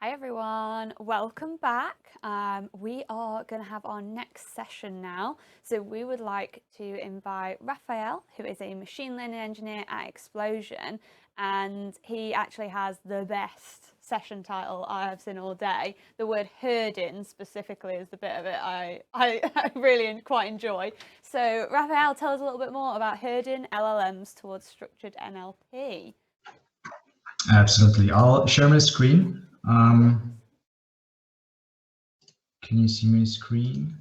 Hi everyone, welcome back. We are going to have our next session now. So we would like to invite Raphael, who is a machine learning engineer at Explosion, and he actually has the best session title I have seen all day. The word herding specifically is the bit of it I really quite enjoy. So Raphael, tell us a little bit more about herding LLMs towards structured NLP. Absolutely. I'll share my screen. Can you see my screen?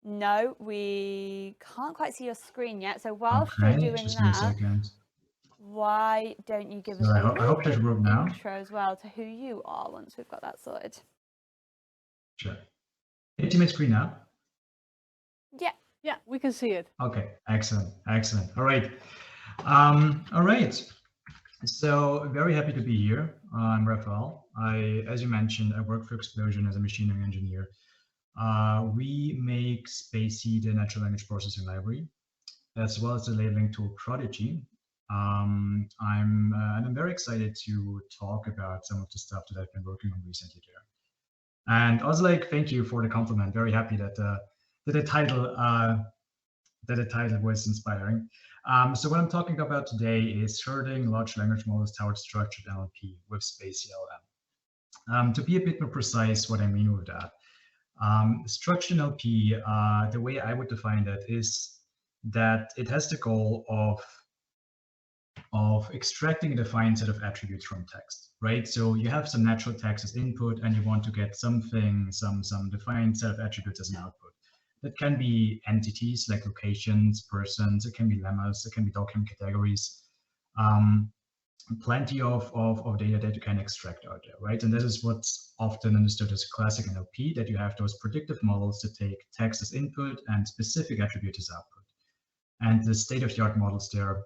No, we can't quite see your screen yet. So whilst you're Okay, doing just give me a that, second. why don't you give So us a I little hope bit that of worked an now. intro as well to who you are once we've got that sorted? Sure. Can you see my screen now? Yeah, we can see it. Okay, excellent, excellent. All right. All right. So very happy to be here. I'm Raphael. As you mentioned, I work for Explosion as a machine learning engineer. We make spacy, the natural language processing library, as well as the labeling tool Prodigy. And I'm very excited to talk about some of the stuff that I've been working on recently there. And also, thank you for the compliment. Very happy that the title was inspiring. So what I'm talking about today is herding large language models towards structured NLP with spacy-llm. To be a bit more precise, what I mean with that. Structured NLP, the way I would define that is that it has the goal of extracting a defined set of attributes from text, right? So you have some natural text as input and you want to get something, some defined set of attributes as an output. That can be entities like locations, persons, it can be lemmas, it can be document categories, plenty of data that you can extract out there, right? And this is what's often understood as classic NLP, that you have those predictive models that take text as input and specific attributes as output. And the state-of-the-art models there,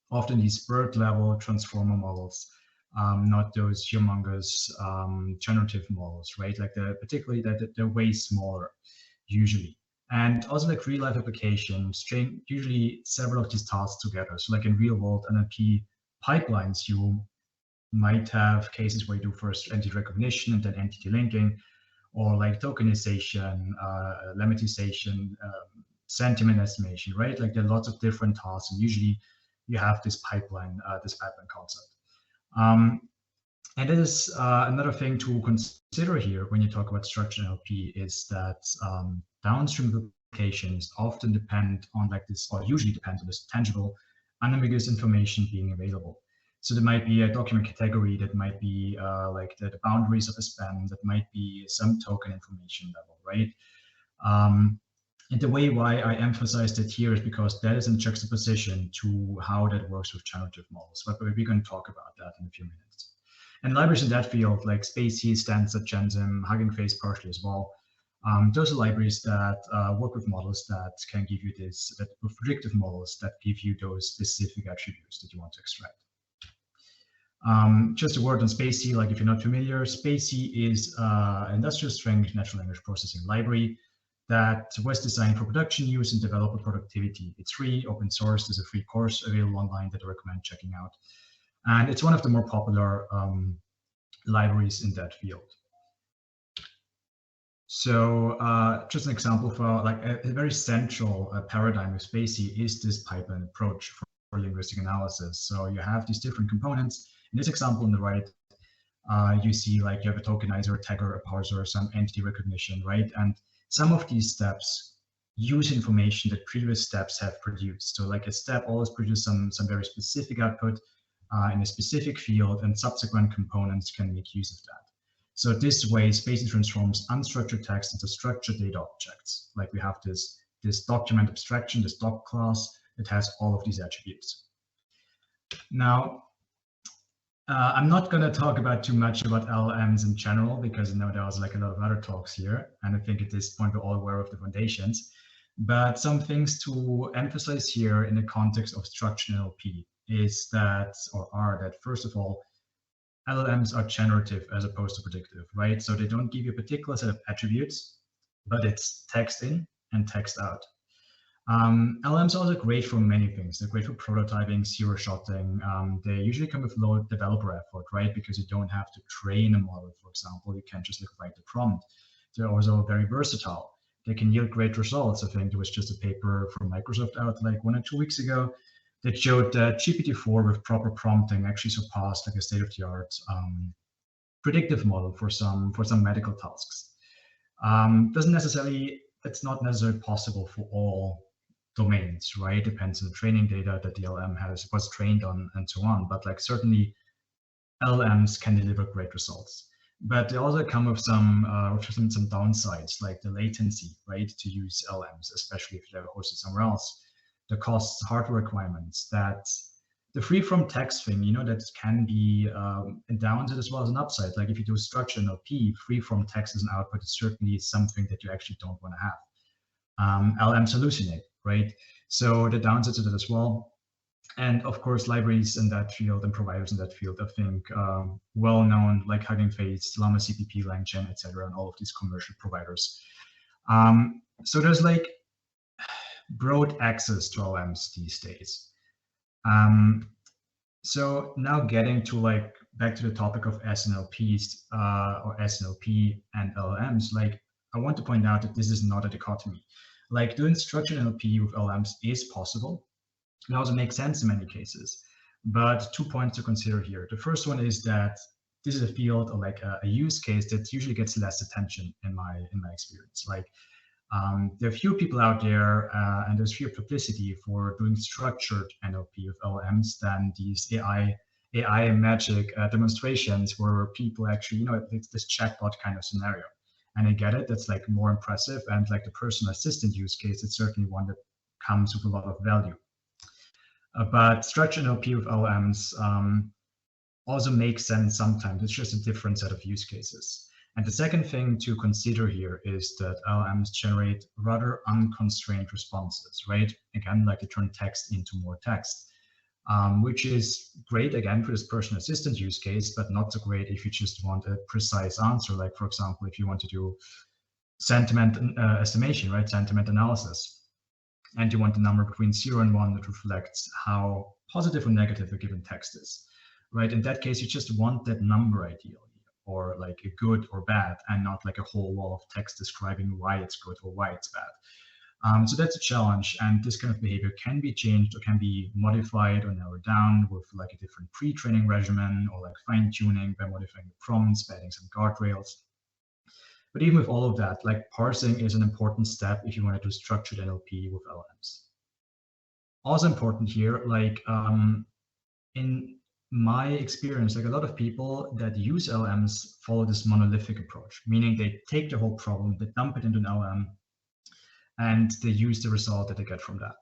often these bird-level transformer models, not those humongous generative models, right? Like particularly that they're way smaller usually. And also like real-life applications string usually several of these tasks together. So like in real-world NLP pipelines, you might have cases where you do first entity recognition and then entity linking, or like tokenization, lemmatization, sentiment estimation, right? Like there are lots of different tasks, and usually you have this pipeline concept. And it is another thing to consider here when you talk about structured NLP is that downstream applications often depend on this, or usually depend on this tangible, unambiguous information being available. So there might be a document category, that might be like the boundaries of a span, that might be some token information level, right? And the way why I emphasize it here is because that is in juxtaposition to how that works with generative models. But we're going to talk about that in a few minutes. And libraries in that field, like spacy, Stansted, Gensym, Hugging Face partially as well, those are libraries that work with models that can give you with predictive models that give you those specific attributes that you want to extract. Just a word on spacy, like if you're not familiar, spacy is an industrial strength natural language processing library that was designed for production use and developer productivity. It's free, open source. There's a free course available online that I recommend checking out. And it's one of the more popular libraries in that field. So just an example for like a very central paradigm of spacy is this pipeline approach for linguistic analysis. So you have these different components. In this example on the right, you see like you have a tokenizer, a tagger, a parser, some entity recognition, right? And some of these steps use information that previous steps have produced. So like a step always produces some very specific output in a specific field, and subsequent components can make use of that. So this way, spacy transforms unstructured text into structured data objects. Like we have this document abstraction, this doc class, that has all of these attributes. Now, I'm not going to talk about too much about LLMs in general, because I know there was like a lot of other talks here, and I think at this point we're all aware of the foundations. But some things to emphasize here in the context of structured NLP is that, first of all, LLMs are generative as opposed to predictive, right? So they don't give you a particular set of attributes, but it's text in and text out. LLMs are also great for many things. They're great for prototyping, zero-shotting. They usually come with low developer effort, right? Because you don't have to train a model, for example. You can just write the prompt. They're also very versatile. They can yield great results. I think there was just a paper from Microsoft out like 1 or 2 weeks ago that showed that GPT-4 with proper prompting actually surpassed like a state-of-the-art predictive model for some medical tasks. Doesn't necessarily It's not necessarily possible for all domains, right? Depends on the training data that the LLM was trained on and so on. But like certainly LLMs can deliver great results. But they also come with some downsides, like the latency, right? To use LLMs, especially if they're hosted somewhere else. The costs, hardware requirements, that the free from text thing, that can be a downside as well as an upside. Like if you do structured NLP, free from text as an output is certainly something that you actually don't want to have. LLMs hallucinate, right? So the downsides to that as well. And of course, libraries in that field and providers in that field, I think, well known, like Hugging Face, Llama CPP, LangChain, etc., and all of these commercial providers. So there's like broad access to LLMs these days. So now getting to like back to the topic of SNLPs or SNLP and LLMs, like I want to point out that this is not a dichotomy. Like doing structured NLP with LLMs is possible. It also makes sense in many cases. But 2 points to consider here. The first one is that this is a field or like a use case that usually gets less attention in my experience. Like there are few people out there and there's fewer publicity for doing structured NLP with LLMs than these AI magic demonstrations where people actually, it's this chatbot kind of scenario. And I get it, that's like more impressive. And like the personal assistant use case, it's certainly one that comes with a lot of value. But structured NLP with LLMs also makes sense sometimes. It's just a different set of use cases. And the second thing to consider here is that LLMs generate rather unconstrained responses, right? Again, like they turn text into more text, which is great, again, for this personal assistant use case, but not so great if you just want a precise answer. Like, for example, if you want to do sentiment estimation, right? Sentiment analysis. And you want the number between 0 and 1 that reflects how positive or negative a given text is, right? In that case, you just want that number ideally, or like a good or bad, and not like a whole wall of text describing why it's good or why it's bad. So that's a challenge, and this kind of behavior can be changed or can be modified or narrowed down with like a different pre-training regimen or like fine-tuning by modifying the prompts, by adding some guardrails. But even with all of that, like parsing is an important step if you want to do structured NLP with LLMs. Also important here, like in my experience, like a lot of people that use LLMs follow this monolithic approach, meaning they take the whole problem, they dump it into an LLM, and they use the result that they get from that.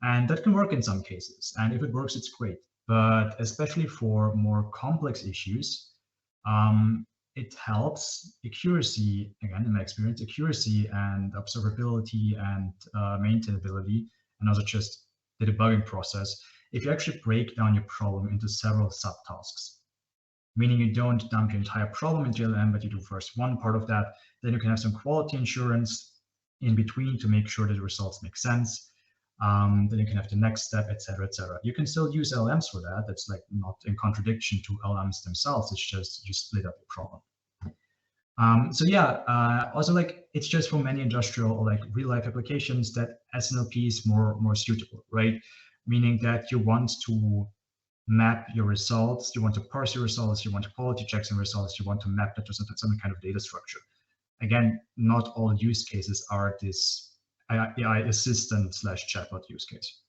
And that can work in some cases. And if it works, it's great. But especially for more complex issues, it helps accuracy, again, in my experience, accuracy and observability and maintainability, and also just the debugging process, if you actually break down your problem into several subtasks. Meaning you don't dump your entire problem into LLM, but you do first one part of that, then you can have some quality assurance in between to make sure that the results make sense. Then you can have the next step, etc., etc. You can still use LLMs for that. That's like not in contradiction to LLMs themselves. It's just you split up the problem. So yeah, also like it's just for many industrial or like real life applications that SNLP is more suitable, right? Meaning that you want to map your results, you want to parse your results, you want to quality check some results, you want to map that to some kind of data structure. Again, not all use cases are this AI assistant / chatbot use case.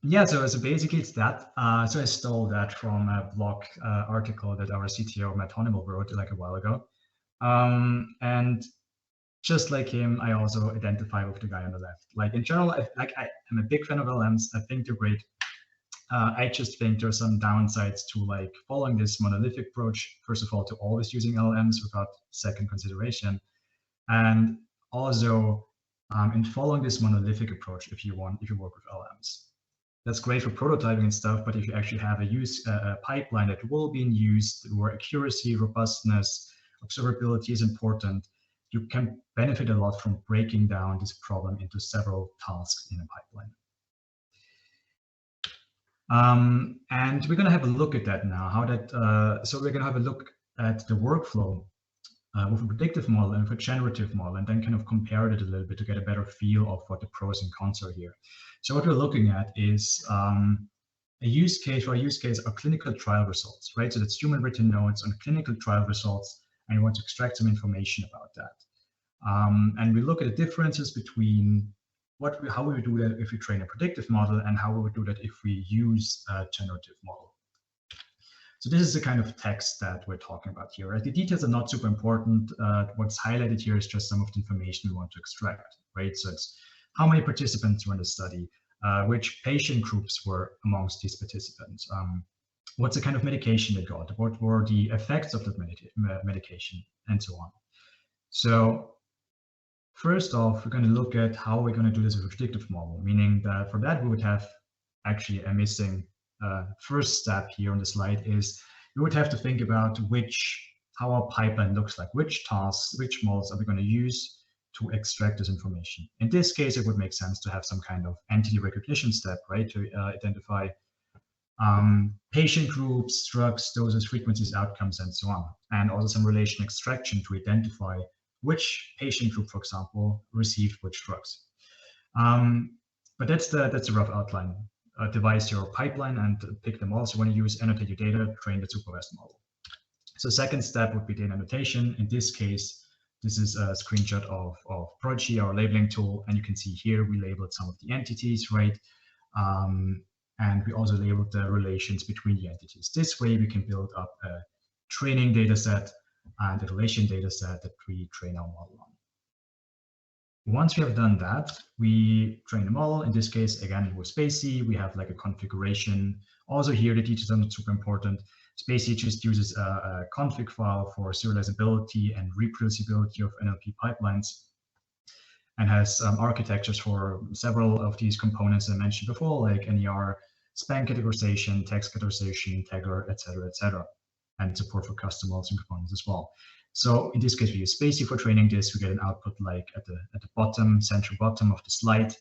Yeah, so basically it's that. So I stole that from a blog article that our CTO, Matt Honeywell, wrote like a while ago. And just like him, I also identify with the guy on the left. Like in general, I'm a big fan of LLMs. I think they're great. I just think there's some downsides to like following this monolithic approach. First of all, to always using LLMs without second consideration. And also in following this monolithic approach, if you work with LLMs. That's great for prototyping and stuff, but if you actually have a pipeline that will be in use where accuracy, robustness, observability is important, you can benefit a lot from breaking down this problem into several tasks in a pipeline. And we're going to have a look at that now, how that, so we're going to have a look at the workflow with a predictive model and with a generative model, and then kind of compare it a little bit to get a better feel of what the pros and cons are here. So what we're looking at is a use case. For a use case are clinical trial results, right? So that's human written notes on clinical trial results, and we want to extract some information about that. And we look at the differences between how we would do that if we train a predictive model and how we would do that if we use a generative model. So this is the kind of text that we're talking about here. Right? The details are not super important. What's highlighted here is just some of the information we want to extract, right? So it's how many participants were in the study, which patient groups were amongst these participants, what's the kind of medication they got, what were the effects of that medication, and so on. So first off, we're going to look at how we're going to do this with a predictive model, meaning that for that we would have actually a missing first step here on the slide is we would have to think about how our pipeline looks like, which tasks, which models are we going to use to extract this information. In this case, it would make sense to have some kind of entity recognition step, right, to identify patient groups, drugs, doses, frequencies, outcomes, and so on, and also some relation extraction to identify which patient group, for example, received which drugs. But that's the rough outline. Devise your pipeline and pick the models you want to use, annotate your data, train the supervised model. So second step would be data annotation. In this case, this is a screenshot of Prodigy, our labeling tool, and you can see here we labeled some of the entities, right? And we also labeled the relations between the entities. This way we can build up a training data set and a relation data set that we train our model on. Once we have done that, we train the model. In this case, again, with spacy, we have like a configuration. Also here, the details are not super important. Spacy just uses a config file for serializability and reproducibility of NLP pipelines, and has architectures for several of these components I mentioned before, like NER, span categorization, text categorization, tagger, etc., and support for custom models and components as well. So in this case, we use spacy for training this. We get an output like at the bottom, central bottom of the slide,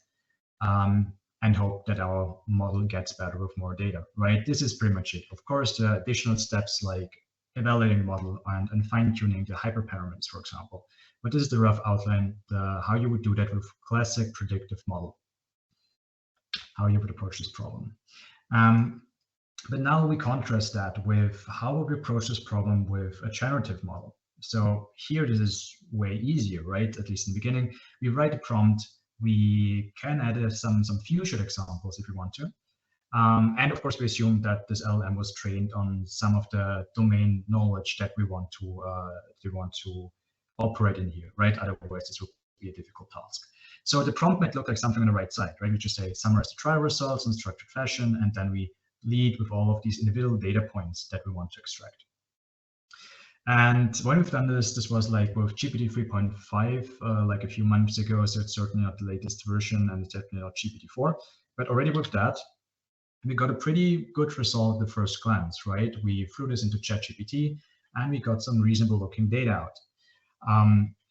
and hope that our model gets better with more data, right? This is pretty much it. Of course, the additional steps like evaluating the model and fine-tuning the hyperparameters, for example. But this is the rough outline, how you would do that with classic predictive model, how you would approach this problem. But now we contrast that with how would we approach this problem with a generative model. So here, this is way easier, right? At least in the beginning, we write a prompt. We can add some few-shot examples if we want to. And of course, we assume that this LLM was trained on some of the domain knowledge that we want to operate in here, right? Otherwise, this would be a difficult task. So the prompt might look like something on the right side, right? We just say summarize the trial results in structured fashion, and then we lead with all of these individual data points that we want to extract. And when we've done this was like with GPT 3.5, like a few months ago, so it's certainly not the latest version, and it's definitely not GPT 4. But already with that, we got a pretty good result at the first glance, right? We threw this into ChatGPT, and we got some reasonable looking data out.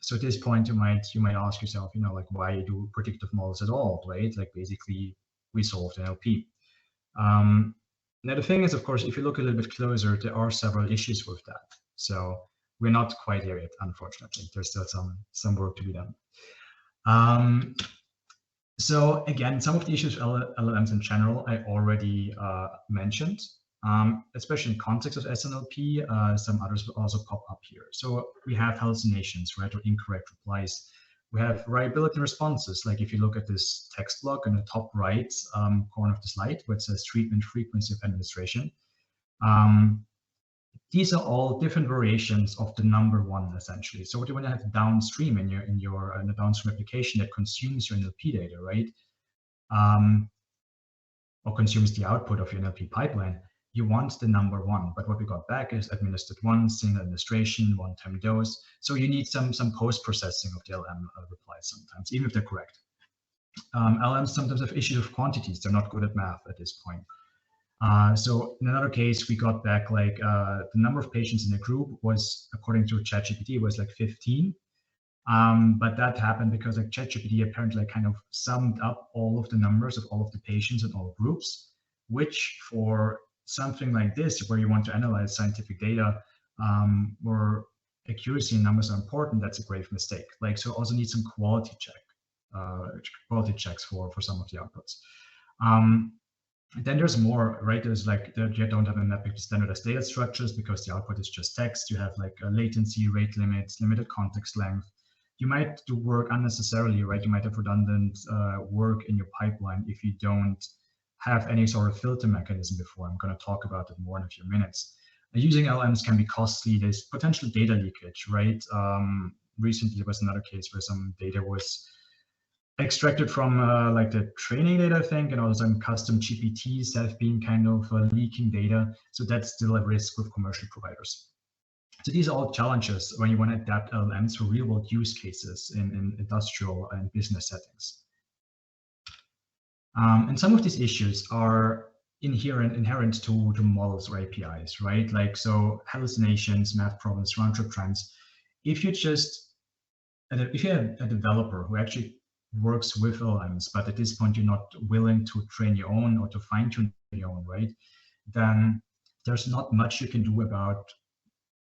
So at this point, you might ask yourself, like why do predictive models at all, right? Like basically, we solved NLP. Now the thing is, of course, if you look a little bit closer, there are several issues with that. So we're not quite there yet, unfortunately. There's still some work to be done. So again, some of the issues with LLMs in general, I already mentioned, especially in context of SNLP. Some others will also pop up here. So we have hallucinations, right, or incorrect replies. We have variability in responses. Like if you look at this text block in the top right corner of the slide, where it says treatment frequency of administration. These are all different variations of the number one, essentially. So what you want to have downstream in the downstream application that consumes your NLP data, right? Or consumes the output of your NLP pipeline. You want the number one, but what we got back is administered once, single administration, one-time dose. So you need some post-processing of the LLM replies sometimes, even if they're correct. LLMs sometimes have issues with quantities. They're not good at math at this point. So in another case, we got back like the number of patients in the group was, according to ChatGPT, was like 15. But that happened because like ChatGPT apparently kind of summed up all of the numbers of all of the patients in all groups, which for something like this, where you want to analyze scientific data, where accuracy and numbers are important, that's a grave mistake. Like, so also need some quality checks for some of the outputs. Then there's more, right? There's like, you don't have a mapping to standardized data structures because the output is just text. You have like a latency, rate limits, limited context length. You might do work unnecessarily, right? You might have redundant work in your pipeline if you don't have any sort of filter mechanism before. I'm going to talk about it more in a few minutes. Using LLMs can be costly. There's potential data leakage, right? Recently, there was another case where some data was extracted from like the training data, I think, and also some custom GPTs have been kind of leaking data. So that's still a risk with commercial providers. So these are all challenges when you want to adapt LLMs for real world use cases in industrial and business settings. And some of these issues are inherent to models or APIs, right? Like, so hallucinations, math problems, round-trip trends. If you have a developer who actually works with LLMs, but at this point you're not willing to train your own or to fine-tune your own, right? Then there's not much you can do about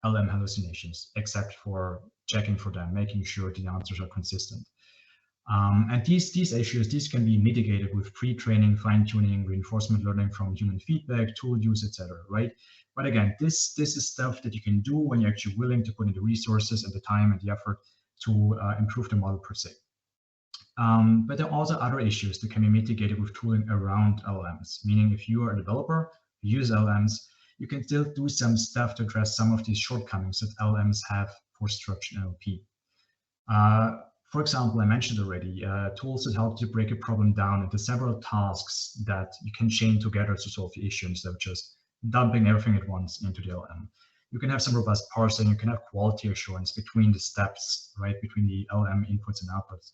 LLM hallucinations, except for checking for them, making sure the answers are consistent. And these issues, these can be mitigated with pre-training, fine-tuning, reinforcement learning from human feedback, tool use, etc. Right? But again, this is stuff that you can do when you're actually willing to put in the resources and the time and the effort to improve the model per se. But there are also other issues that can be mitigated with tooling around LLMs, meaning if you are a developer who uses LLMs, you can still do some stuff to address some of these shortcomings that LLMs have for structured NLP. For example, I mentioned already, tools that help you break a problem down into several tasks that you can chain together to solve the issue instead of just dumping everything at once into the LLM. You can have some robust parsing, you can have quality assurance between the steps, right, between the LLM inputs and outputs.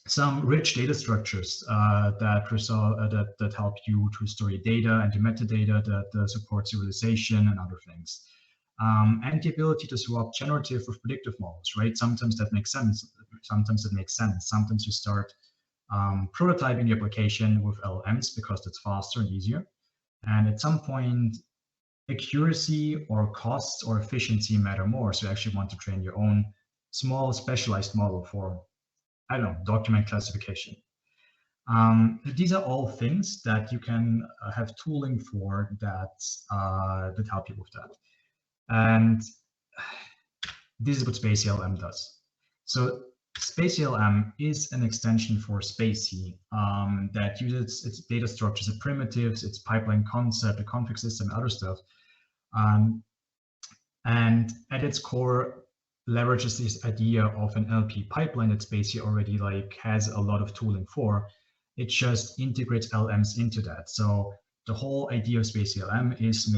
Some rich data structures that help you to store your data and the metadata that supports serialization and other things. And the ability to swap generative with predictive models, right? Sometimes that makes sense. Sometimes it makes sense. Sometimes you start prototyping the application with LLMs because it's faster and easier. And at some point, accuracy or costs or efficiency matter more. So you actually want to train your own small specialized model for, I don't know, document classification. These are all things that you can have tooling for that help you with that. And this is what spacy-llm does. So spacy-llm is an extension for spacy that uses its data structures, its primitives, its pipeline concept, the config system, and other stuff. And at its core, leverages this idea of an NLP pipeline that spacy already like has a lot of tooling for. It just integrates LLMs into that. So the whole idea of spacy-llm is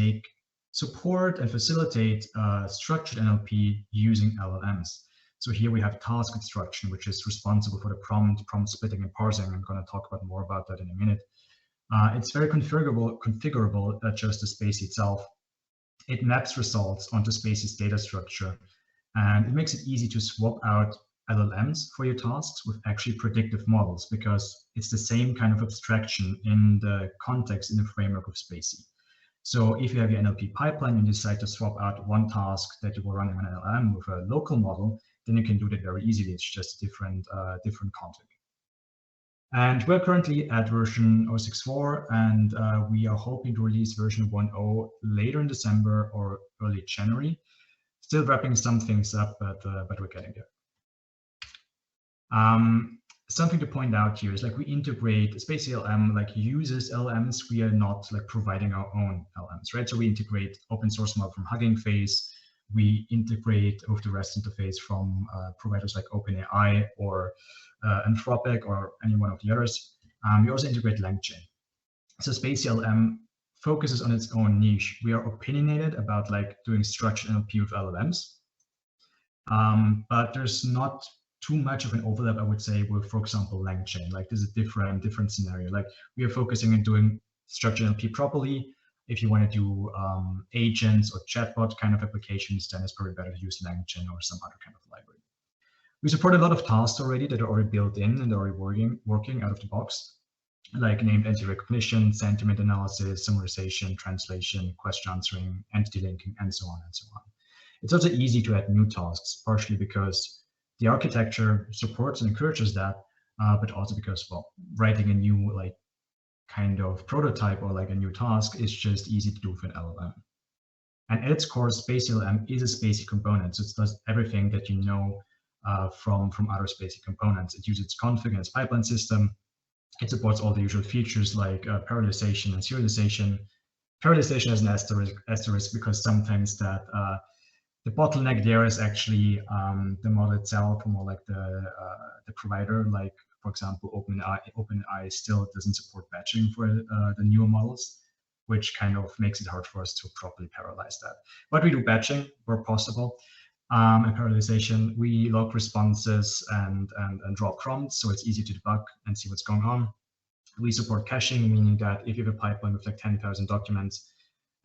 support and facilitate structured NLP using LLMs. So here we have task instruction, which is responsible for the prompt splitting and parsing. I'm going to talk about more about that in a minute. It's very configurable just the space itself. It maps results onto space's data structure, and it makes it easy to swap out LLMs for your tasks with actually predictive models because it's the same kind of abstraction in the context in the framework of spacy. So if you have your NLP pipeline and you decide to swap out one task that you were running on an LLM with a local model, then you can do that very easily. It's just different config. And we're currently at version 0.6.4, and we are hoping to release version 1.0 later in December or early January. Still wrapping some things up, but we're getting there. Something to point out here is like we integrate spacy-llm like uses LLMs. We are not like providing our own LLMs, right? So we integrate open source model from Hugging Face. We integrate with the REST interface from providers like OpenAI or Anthropic or any one of the others. We also integrate LangChain. So spacy-llm focuses on its own niche. We are opinionated about like doing structured NLP with LLMs, but there's not too much of an overlap, I would say, with, for example, LangChain. Like this is a different scenario. Like we are focusing on doing structured NLP properly. If you want to do agents or chatbot kind of applications, then it's probably better to use LangChain or some other kind of library. We support a lot of tasks already that are already built in and already working out of the box, like named entity recognition, sentiment analysis, summarization, translation, question answering, entity linking, and so on and so on. It's also easy to add new tasks, partially because the architecture supports and encourages that, but also because, well, writing a new like kind of prototype or like a new task is just easy to do with an LLM. And at its core, spacy-llm is a spacy component, so it does everything that you know from other spacy components. It uses its config and its pipeline system. It supports all the usual features like parallelization and serialization. Parallelization has an asterisk because sometimes that the bottleneck there is actually the model itself, or more like the provider. Like for example, OpenAI still doesn't support batching for the newer models, which kind of makes it hard for us to properly parallelize that. But we do batching where possible. And parallelization, we log responses and draw prompts, so it's easy to debug and see what's going on. We support caching, meaning that if you have a pipeline with like 10,000 documents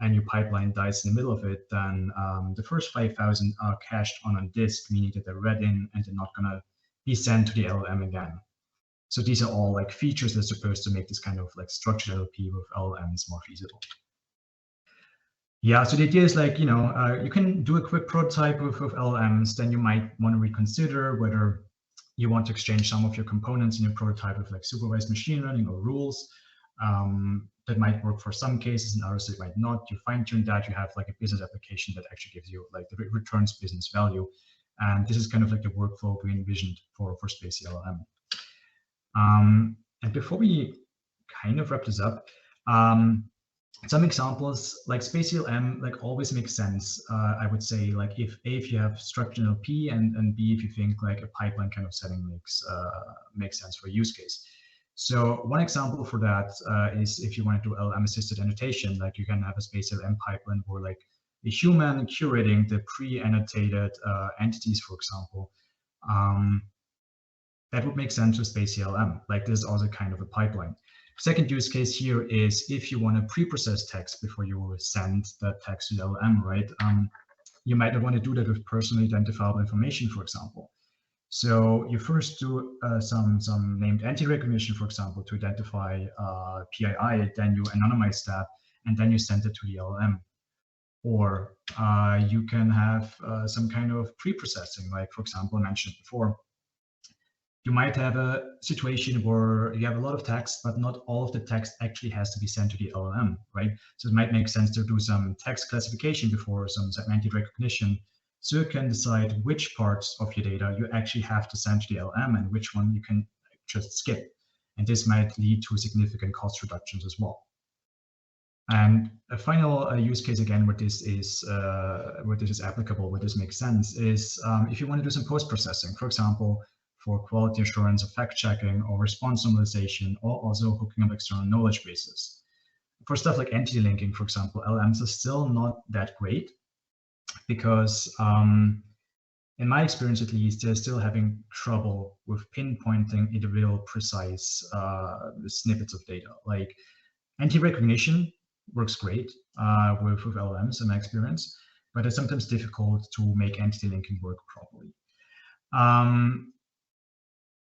and your pipeline dies in the middle of it, then the first 5,000 are cached on a disk, meaning that they're read in and they're not going to be sent to the LLM again. So these are all like features that are supposed to make this kind of like structured NLP with LLMs more feasible. Yeah, so the idea is like, you know, you can do a quick prototype with LLMs, then you might want to reconsider whether you want to exchange some of your components in your prototype with like supervised machine learning or rules. That might work for some cases, and others it might not. You fine-tune that, you have like a business application that actually gives you like the returns business value. And this is kind of like the workflow we envisioned for spacy-llm. And before we kind of wrap this up, some examples like spacy-llm like always makes sense. I would say like if you have structured NLP and B if you think like a pipeline kind of setting makes sense for a use case. So one example for that is if you want to do LLM assisted annotation, like you can have a spacy-llm pipeline where like a human curating the pre-annotated entities, for example. That would make sense with spacy-llm. Like this is also kind of a pipeline. Second use case here is if you want to pre-process text before you send that text to the LLM, right? You might not want to do that with personally identifiable information, for example. So you first do some named entity recognition, for example, to identify PII, then you anonymize that, and then you send it to the LLM. Or you can have some kind of pre-processing, like, for example, I mentioned before. You might have a situation where you have a lot of text, but not all of the text actually has to be sent to the LLM, right? So it might make sense to do some text classification before some semantic recognition, so you can decide which parts of your data you actually have to send to the LLM and which one you can just skip. And this might lead to significant cost reductions as well. And a final use case again, where this is applicable, where this makes sense, is if you want to do some post-processing, for example, for quality assurance or fact checking or response normalization, or also hooking up external knowledge bases. For stuff like entity linking, for example, LLMs are still not that great because in my experience, at least, they're still having trouble with pinpointing individual precise snippets of data. Like entity recognition works great with LLMs in my experience, but it's sometimes difficult to make entity linking work properly.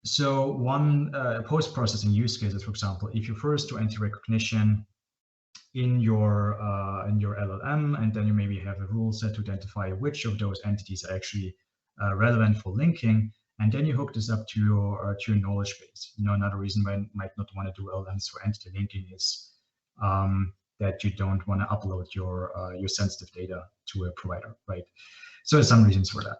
So one post-processing use cases, for example, if you first do entity recognition in your LLM, and then you maybe have a rule set to identify which of those entities are actually relevant for linking, and then you hook this up to your knowledge base. You know, another reason why you might not want to do LLMs for entity linking is that you don't want to upload your sensitive data to a provider, right? So there's some reasons for that.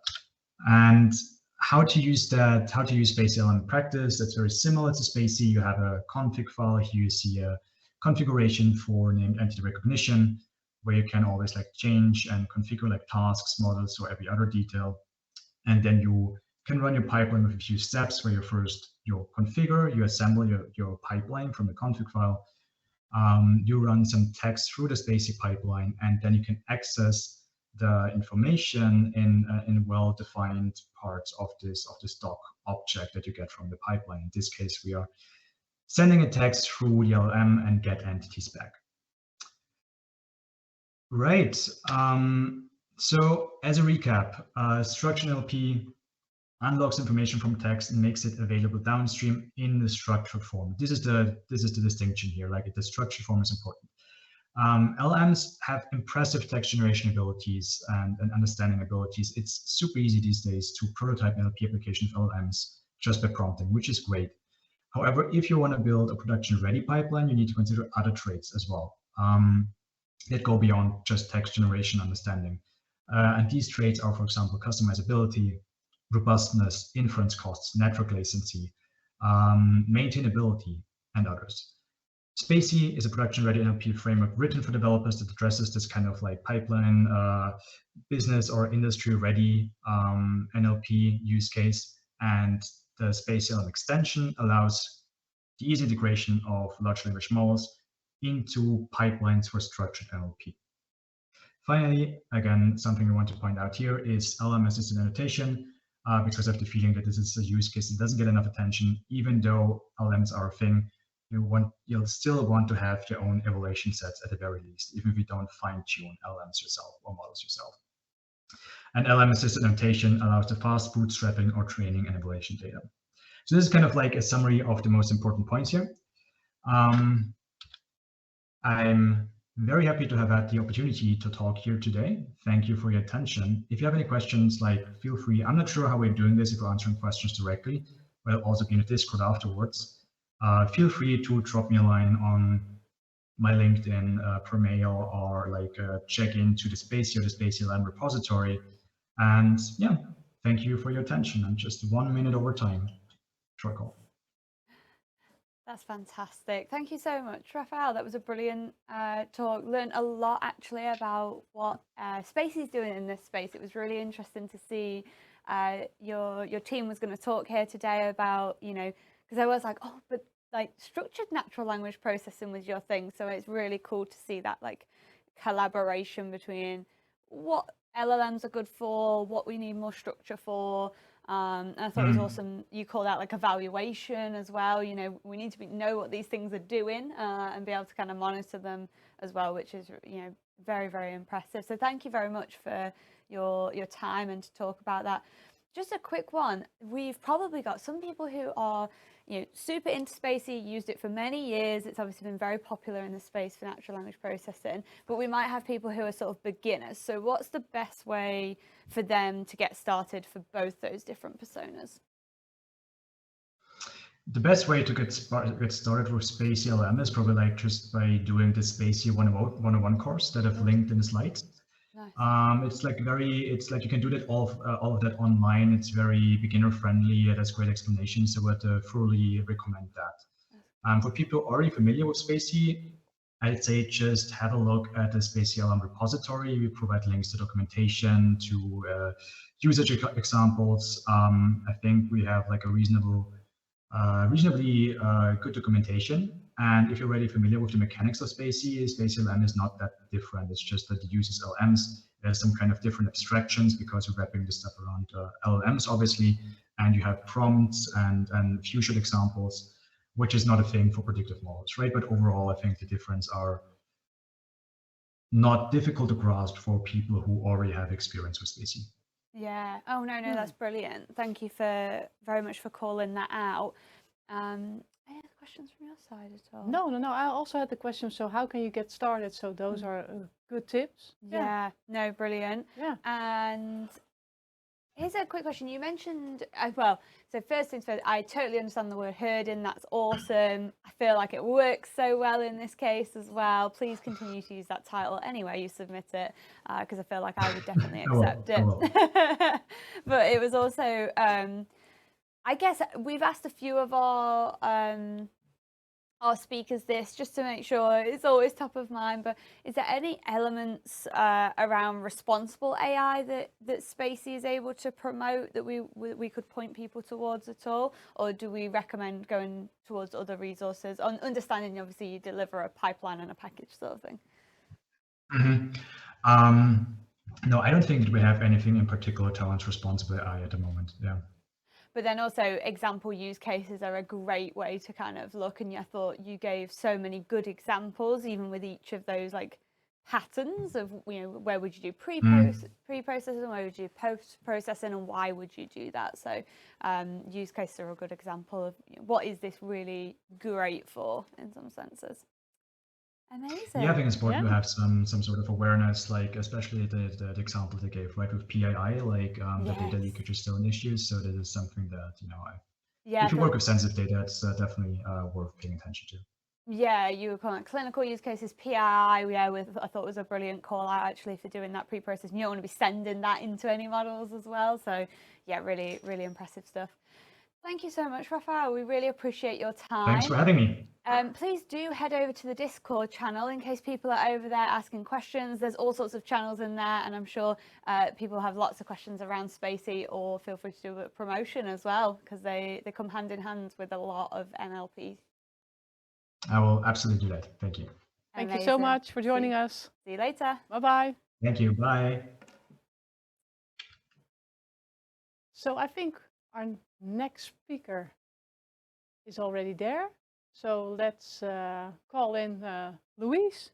And how to use that, how to use spacy-llm in practice, that's very similar to spacy. You have a config file. Here you see a configuration for named entity recognition, where you can always like change and configure like tasks, models, or every other detail. And then you can run your pipeline with a few steps where you configure, you assemble your pipeline from the config file. You run some text through the spacy pipeline, and then you can access the information in well-defined parts of this doc object that you get from the pipeline. In this case, we are sending a text through the LLM and get entities back. Right. So as a recap, structured NLP unlocks information from text and makes it available downstream in the structured form. This is the distinction here. Like the structured form is important. LLMs have impressive text generation abilities and understanding abilities. It's super easy these days to prototype NLP application of LLMs just by prompting, which is great. However, if you want to build a production-ready pipeline, you need to consider other traits as well that go beyond just text generation understanding. And these traits are, for example, customizability, robustness, inference costs, network latency, maintainability, and others. Spacy is a production-ready NLP framework written for developers that addresses this kind of like pipeline, business or industry-ready NLP use case. And the spacy-llm extension allows the easy integration of large language models into pipelines for structured NLP. Finally, again, something I want to point out here is LLM-assisted annotation, because I have the feeling that this is a use case that doesn't get enough attention, even though LLMs are a thing. You'll still want to have your own evaluation sets at the very least, even if you don't fine-tune LLMs yourself or models yourself. And LLM-assisted annotation allows the fast bootstrapping or training and evaluation data. So this is kind of like a summary of the most important points here. I'm very happy to have had the opportunity to talk here today. Thank you for your attention. If you have any questions, like feel free. I'm not sure how we're doing this, if we're answering questions directly, but I'll also be in the Discord afterwards. Feel free to drop me a line on my LinkedIn per mail, or like check into the Spacy or the spacy-llm repository. And yeah, thank you for your attention. I'm just 1 minute over time. Short call. That's fantastic. Thank you so much, Raphael. That was a brilliant talk. Learned a lot actually about what Spacy's doing in this space. It was really interesting to see your team was going to talk here today about, you know, because I was like, oh, but like structured natural language processing was your thing. So it's really cool to see that like collaboration between what LLMs are good for, what we need more structure for. And I thought it was awesome. You call that like evaluation as well. You know, we need to know what these things are doing and be able to kind of monitor them as well, which is, you know, very, very impressive. So thank you very much for your time and to talk about that. Just a quick one. We've probably got some people who are, you know, super into Spacy, used it for many years. It's obviously been very popular in the space for natural language processing, but we might have people who are sort of beginners. So what's the best way for them to get started for both those different personas? The best way to get started with spacy-llm is probably like just by doing the Spacy 101 course that I've linked in the slides. Nice. It's like you can do that all of that online. It's very beginner friendly. It has great explanations. So I would fully recommend that. For people already familiar with Spacy, I'd say just have a look at the spacy-llm repository. We provide links to documentation, to usage examples. I think we have like a reasonably good documentation. And if you're already familiar with the mechanics of spacy-llm is not that different. It's just that it uses LLMs. There's some kind of different abstractions because we're wrapping this stuff around LLMs, obviously. And you have prompts and fusion examples, which is not a thing for predictive models, right? But overall, I think the difference are not difficult to grasp for people who already have experience with Spacy. Yeah. Oh, no, that's brilliant. Thank you very much for calling that out. Any other questions from your side at all? No. I also had the question, so how can you get started? So those are good tips. Yeah. No, brilliant. Yeah. And here's a quick question. You mentioned, well, so first things first, I totally understand the word herding. That's awesome. I feel like it works so well in this case as well. Please continue to use that title anywhere you submit it, because I feel like I would definitely accept it. But it was also, I guess we've asked a few of our speakers this just to make sure it's always top of mind, but is there any elements around responsible AI that Spacy is able to promote that we could point people towards at all, or do we recommend going towards other resources, on understanding obviously you deliver a pipeline and a package sort of thing? No, I don't think that we have anything in particular towards responsible AI at the moment. Yeah. But then also example use cases are a great way to kind of look, and I thought you gave so many good examples, even with each of those like patterns of, where would you do pre-processing, where would you do post-processing, and why would you do that? So use cases are a good example of what is this really great for in some senses. Amazing. Yeah, I think it's important to have some sort of awareness, like especially the example they gave, right, with PII, like the data leakage is still an issue. So that is something that, if you work with sensitive data, it's definitely worth paying attention to. Yeah, you were calling it clinical use cases, PII, I thought was a brilliant call out actually for doing that pre-process. You don't want to be sending that into any models as well. So yeah, really, really impressive stuff. Thank you so much, Raphael. We really appreciate your time. Thanks for having me. Please do head over to the Discord channel in case people are over there asking questions. There's all sorts of channels in there, and I'm sure people have lots of questions around Spacy, or feel free to do a promotion as well, because they come hand in hand with a lot of NLP. I will absolutely do that. Thank you. Thank you so much for joining us. See you later. Bye-bye. Thank you. Bye. So I think our next speaker is already there. So let's call in Louise.